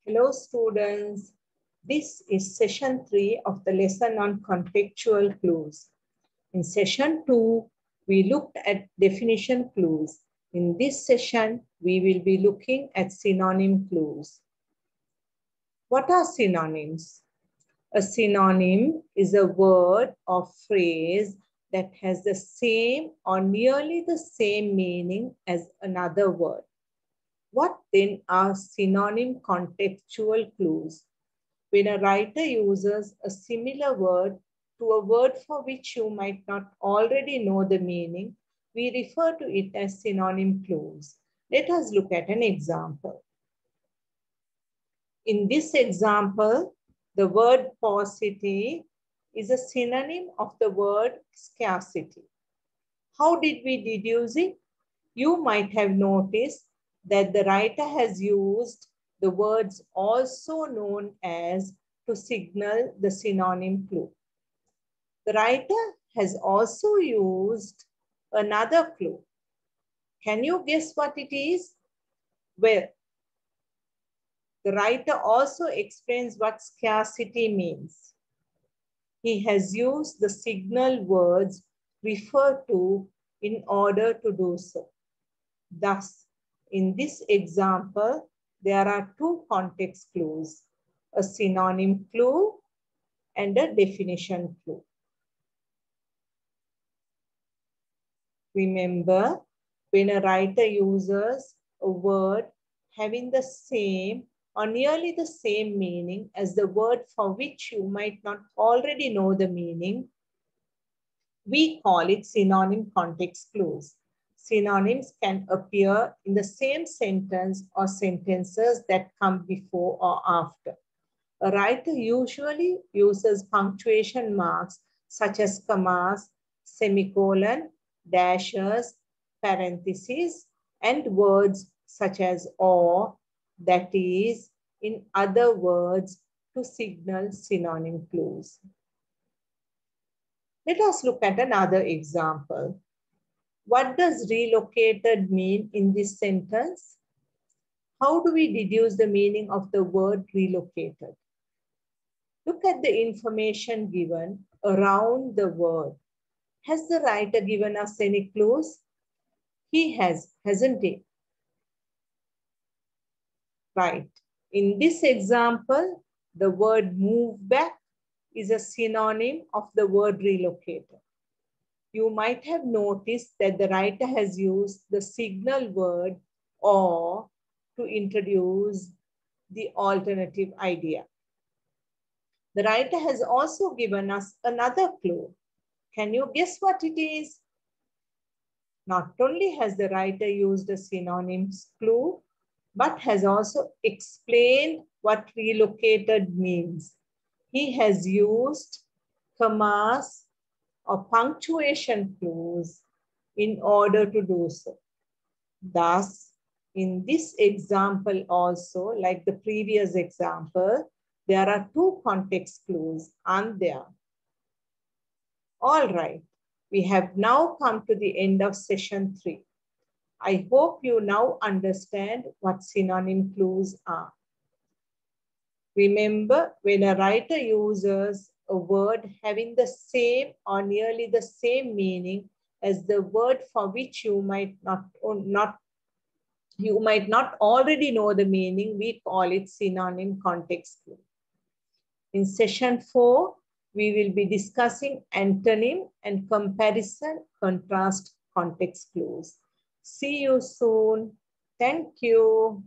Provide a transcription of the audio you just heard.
Hello students, this is session 3 of the lesson on contextual clues. In session 2, we looked at definition clues. In this session, we will be looking at synonym clues. What are synonyms? A synonym is a word or phrase that has the same or nearly the same meaning as another word. What then are synonym contextual clues? When a writer uses a similar word to a word for which you might not already know the meaning, we refer to it as synonym clues. Let us look at an example. In this example, the word paucity is a synonym of the word scarcity. How did we deduce it? You might have noticed that the writer has used the words also known as to signal the synonym clue. The writer has also used another clue. Can you guess what it is? Well, the writer also explains what scarcity means. He has used the signal words referred to in order to do so. Thus, in this example, there are two context clues, a synonym clue and a definition clue. Remember, when a writer uses a word having the same or nearly the same meaning as the word for which you might not already know the meaning, we call it synonym context clues. Synonyms can appear in the same sentence or sentences that come before or after. A writer usually uses punctuation marks such as commas, semicolon, dashes, parentheses, and words such as or, that is, in other words, to signal synonym clues. Let us look at another example. What does relocated mean in this sentence? How do we deduce the meaning of the word relocated? Look at the information given around the word. Has the writer given us any clues? He has, hasn't he? Right. In this example, the word move back is a synonym of the word relocated. You might have noticed that the writer has used the signal word or to introduce the alternative idea. The writer has also given us another clue. Can you guess what it is? Not only has the writer used a synonyms clue, but has also explained what relocated means. He has used commas or punctuation clues in order to do so. Thus, in this example also, like the previous example, there are two context clues, aren't there? All right, we have now come to the end of session 3. I hope you now understand what synonym clues are. Remember, when a writer uses a word having the same or nearly the same meaning as the word for which you might not already know the meaning, we call it synonym context clue. In session 4, we will be discussing antonym and comparison contrast context clues. See you soon. Thank you.